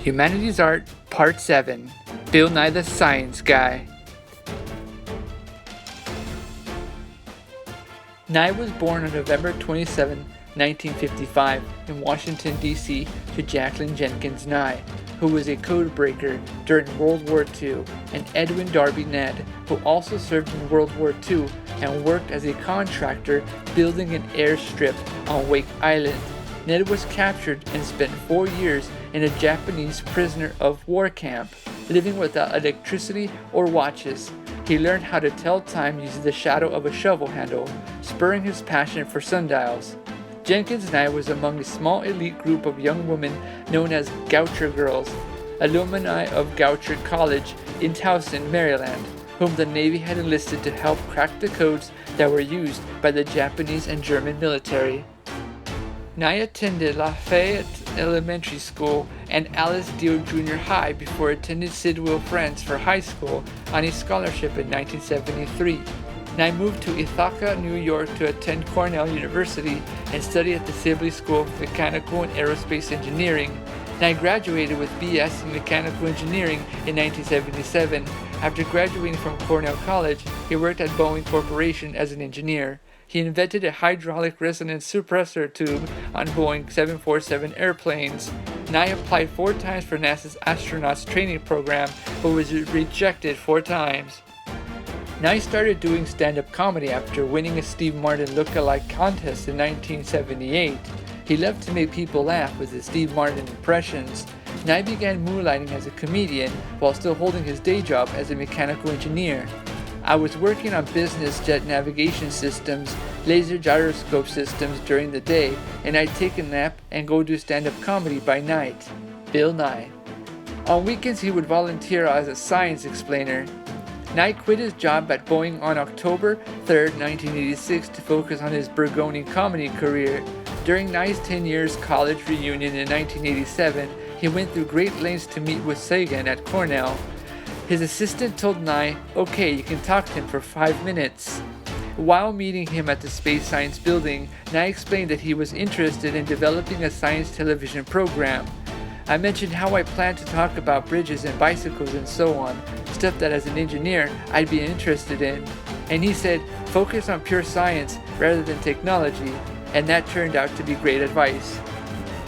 Humanities Art, Part 7, Bill Nye the Science Guy. Nye was born on November 27, 1955, in Washington, D.C. to Jacqueline Jenkins Nye, who was a code breaker during World War II, and Edwin Darby Ned, who also served in World War II and worked as a contractor building an airstrip on Wake Island. Ned was captured and spent 4 years in a Japanese prisoner of war camp, living without electricity or watches. He learned how to tell time using the shadow of a shovel handle, spurring his passion for sundials. Jenkins Nye was among a small elite group of young women known as Goucher Girls, alumni of Goucher College in Towson, Maryland, whom the Navy had enlisted to help crack the codes that were used by the Japanese and German military. Nye attended Lafayette Elementary School and Alice Deal Junior High before attending Sidwell Friends for high school on a scholarship in 1973. Nye moved to Ithaca, New York to attend Cornell University and study at the Sibley School of Mechanical and Aerospace Engineering. Nye graduated with B.S. in Mechanical Engineering in 1977. After graduating from Cornell College, he worked at Boeing Corporation as an engineer. He invented a hydraulic resonance suppressor tube on Boeing 747 airplanes. Nye applied 4 times for NASA's astronauts training program, but was rejected 4 times. Nye started doing stand-up comedy after winning a Steve Martin look-alike contest in 1978. He loved to make people laugh with his Steve Martin impressions. Nye began moonlighting as a comedian while still holding his day job as a mechanical engineer. I was working on business jet navigation systems, laser gyroscope systems during the day, and I'd take a nap and go do stand-up comedy by night. Bill Nye. On weekends he would volunteer as a science explainer. Nye quit his job at Boeing on October 3, 1986 to focus on his burgeoning comedy career. During Nye's 10 years college reunion in 1987, he went through great lengths to meet with Sagan at Cornell. His assistant told Nye, "Okay, you can talk to him for 5 minutes." While meeting him at the Space Science Building, Nye explained that he was interested in developing a science television program. I mentioned how I planned to talk about bridges and bicycles and so on, stuff that as an engineer I'd be interested in. And he said, focus on pure science rather than technology, and that turned out to be great advice.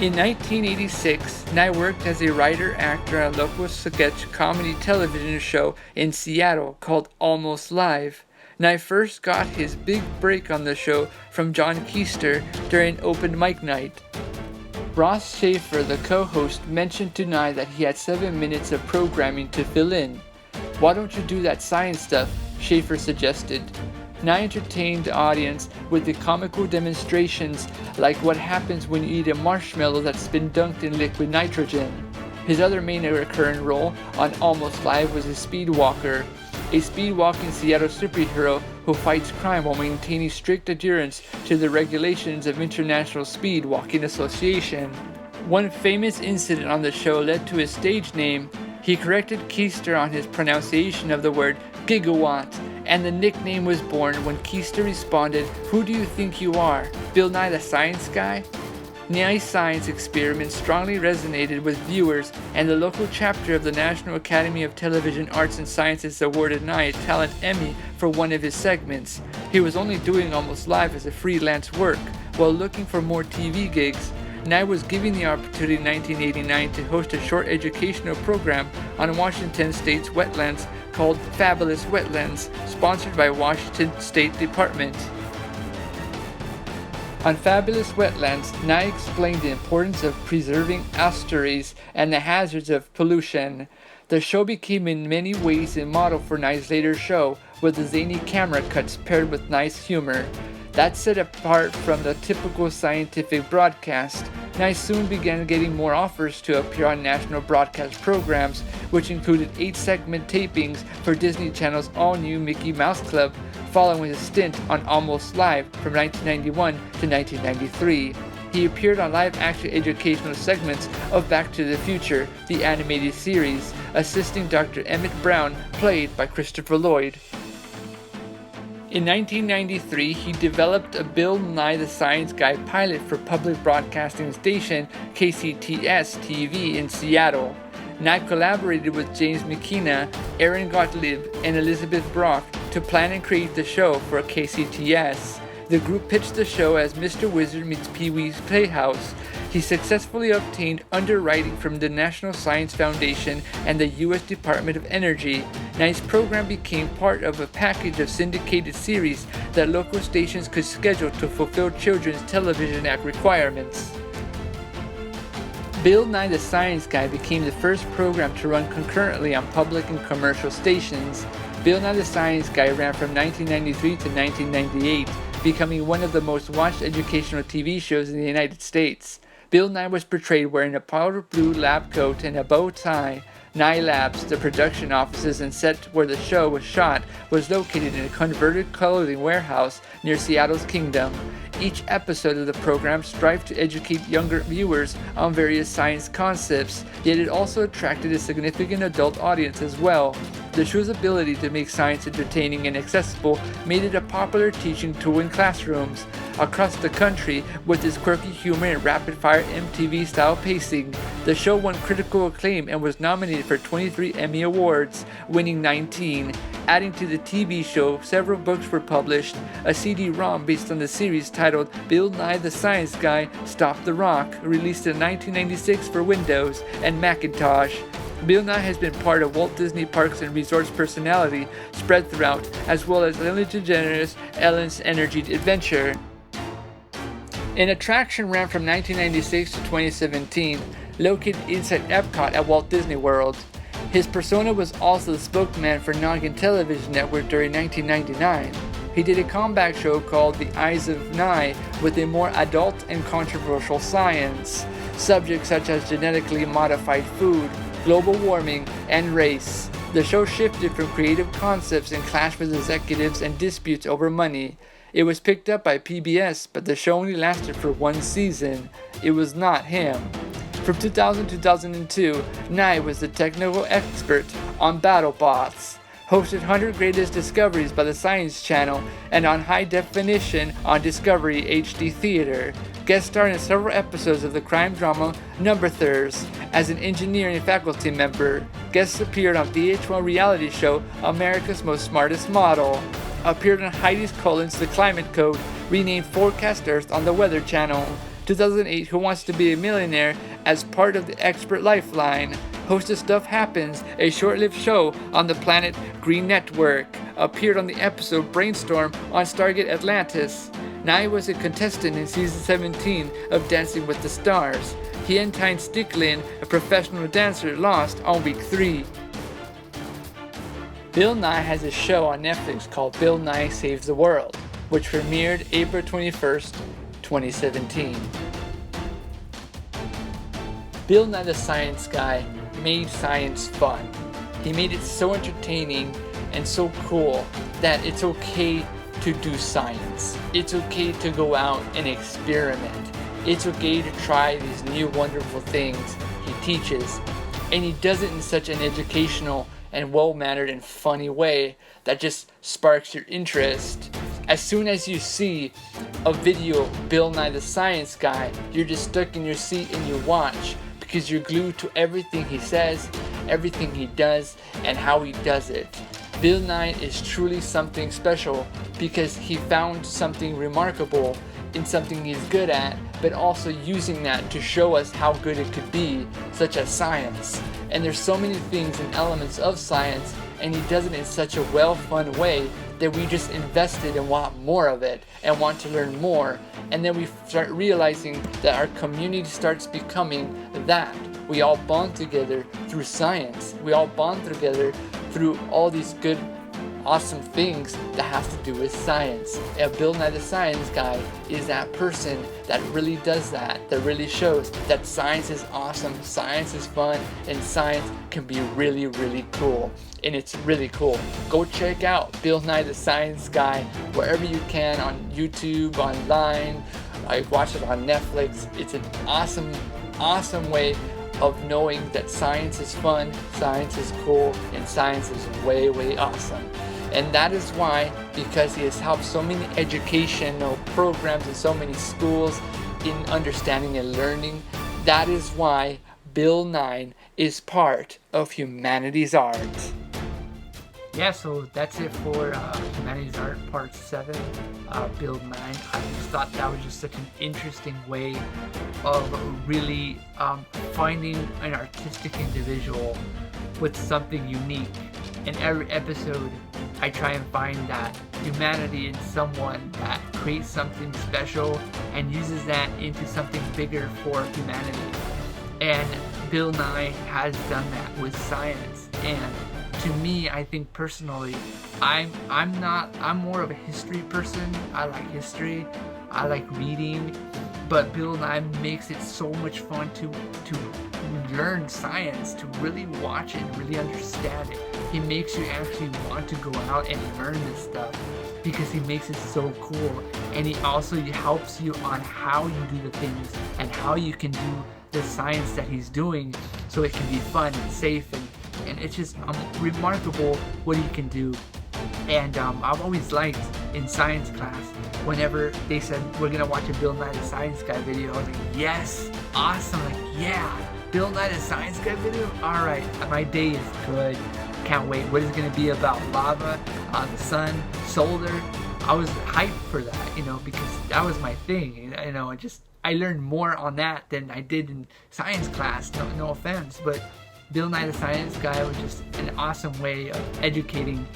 In 1986, Nye worked as a writer-actor on a local sketch comedy television show in Seattle called Almost Live. Nye first got his big break on the show from John Keister during open mic night. Ross Schaefer, the co-host, mentioned to Nye that he had 7 minutes of programming to fill in. "Why don't you do that science stuff?" Schaefer suggested. Nye entertained the audience with the comical demonstrations like what happens when you eat a marshmallow that's been dunked in liquid nitrogen. His other main recurring role on Almost Live was a speed walker, a speed-walking Seattle superhero who fights crime while maintaining strict adherence to the regulations of International Speed Walking Association. One famous incident on the show led to his stage name. He corrected Keister on his pronunciation of the word gigawatt, and the nickname was born when Keister responded, "Who do you think you are, Bill Nye the Science Guy?" Nye's science experiments strongly resonated with viewers, and the local chapter of the National Academy of Television Arts and Sciences awarded Nye a Talent Emmy for one of his segments. He was only doing Almost Live as a freelance work. While looking for more TV gigs, Nye was given the opportunity in 1989 to host a short educational program on Washington State's wetlands called Fabulous Wetlands, sponsored by Washington State Department. On Fabulous Wetlands, Nye explained the importance of preserving estuaries and the hazards of pollution. The show became in many ways a model for Nye's later show, with the zany camera cuts paired with nice humor. That set apart from the typical scientific broadcast. Nye soon began getting more offers to appear on national broadcast programs, which included 8-segment tapings for Disney Channel's all-new Mickey Mouse Club, following his stint on Almost Live from 1991 to 1993. He appeared on live-action educational segments of Back to the Future, the animated series, assisting Dr. Emmett Brown, played by Christopher Lloyd. In 1993, he developed a Bill Nye the Science Guy pilot for public broadcasting station KCTS-TV in Seattle. Nye collaborated with James McKenna, Aaron Gottlieb, and Elizabeth Brock to plan and create the show for KCTS. The group pitched the show as Mr. Wizard meets Pee-wee's Playhouse. He successfully obtained underwriting from the National Science Foundation and the U.S. Department of Energy. Nye's program became part of a package of syndicated series that local stations could schedule to fulfill Children's Television Act requirements. Bill Nye the Science Guy became the first program to run concurrently on public and commercial stations. Bill Nye the Science Guy ran from 1993 to 1998, becoming one of the most watched educational TV shows in the United States. Bill Nye was portrayed wearing a powder blue lab coat and a bow tie. Nye Labs, the production offices and set where the show was shot, was located in a converted clothing warehouse near Seattle's Kingdom. Each episode of the program strived to educate younger viewers on various science concepts, yet it also attracted a significant adult audience as well. The show's ability to make science entertaining and accessible made it a popular teaching tool in classrooms across the country. With its quirky humor and rapid-fire MTV-style pacing, the show won critical acclaim and was nominated for 23 Emmy Awards, winning 19. Adding to the TV show, several books were published. A CD-ROM based on the series titled Bill Nye the Science Guy Stop the Rock, released in 1996 for Windows and Macintosh. Bill Nye has been part of Walt Disney Parks and Resorts personality spread throughout, as well as Ellen DeGeneres' Ellen's Energy Adventure. An attraction ran from 1996 to 2017, located inside Epcot at Walt Disney World. His persona was also the spokesman for Noggin Television Network during 1999. He did a comeback show called The Eyes of Nye with a more adult and controversial science, subjects such as genetically modified food, global warming, and race. The show shifted from creative concepts and clashed with executives and disputes over money. It was picked up by PBS, but the show only lasted for one season. It was not him. From 2000 to 2002, Nye was the technical expert on BattleBots, hosted 100 Greatest Discoveries by the Science Channel, and on High Definition on Discovery HD Theater. Guest starred in several episodes of the crime drama Number Thirds as an engineer and faculty member. Guests appeared on VH1 reality show America's Most Smartest Model. Appeared on Heidi Cullen's The Climate Code, renamed Forecast Earth on the Weather Channel. 2008 Who Wants to Be a Millionaire as part of the Expert Lifeline. Hosted Stuff Happens, a short-lived show on the Planet Green Network. Appeared on the episode Brainstorm on Stargate Atlantis. Nye was a contestant in season 17 of Dancing with the Stars. He and Tyne Sticklin, a professional dancer, lost on week 3. Bill Nye has a show on Netflix called Bill Nye Saves the World, which premiered April 21st, 2017. Bill Nye the Science Guy made science fun. He made it so entertaining and so cool that it's okay to do science. It's okay to go out and experiment. It's okay to try these new wonderful things he teaches. And he does it in such an educational and well-mannered and funny way that just sparks your interest. As soon as you see a video of Bill Nye the Science Guy, you're just stuck in your seat and you watch, because you're glued to everything he says, everything he does, and how he does it. Bill Nye is truly something special because he found something remarkable in something he's good at, but also using that to show us how good it could be, such as science. And there's so many things and elements of science, and he does it in such a fun way that we just invested and want more of it and want to learn more. And then we start realizing that our community starts becoming that. We all bond together through science. We all bond together through all these good, awesome things that have to do with science. And Bill Nye the Science Guy is that person that really does that really shows that science is awesome, science is fun, and science can be really, really cool. And it's really cool. Go check out Bill Nye the Science Guy wherever you can, on YouTube, online. I watch it on Netflix. It's an awesome way of knowing that science is fun, science is cool, and science is way awesome. And that is why, because he has helped so many educational programs in so many schools in understanding and learning, that is why Bill 9 is part of Humanities Art. Yeah, so that's it for Humanities Art Part 7, Build 9. I just thought that was just such an interesting way of really finding an artistic individual with something unique. In every episode, I try and find that humanity in someone that creates something special and uses that into something bigger for humanity. And Bill 9 has done that with science. And to me, I think personally, I'm more of a history person. I like history, I like reading, but Bill 9 makes it so much fun to learn science, to really watch it, really understand it. He makes you actually want to go out and learn this stuff because he makes it so cool. And he also helps you on how you do the things and how you can do the science that he's doing so it can be fun and safe, and it's just remarkable what he can do. And I've always liked in science class, whenever they said we're gonna watch a Bill Nye the Science Guy video, I was like, yes, awesome, like, yeah, Bill Nye the Science Guy video, all right, my day is good, can't wait. What is it gonna be about? Lava, the sun, solar? I was hyped for that, you know, because that was my thing, you know. I learned more on that than I did in science class, no offense, but Bill Nye the Science Guy was just an awesome way of educating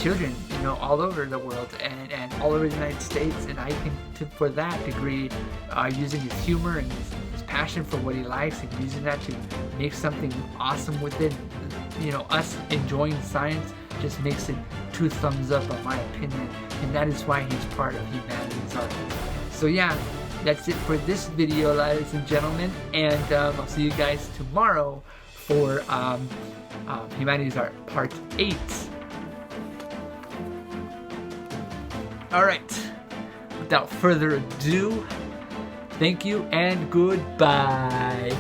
children, you know, all over the world and all over the United States. And I think for that degree, using his humor and his passion for what he likes and using that to make something awesome with it, you know, us enjoying science just makes it 2 thumbs up in my opinion. And that is why he's part of Humanities Art. So yeah, that's it for this video, ladies and gentlemen, and I'll see you guys tomorrow for Humanities Art Part 8. Alright, without further ado, thank you and goodbye.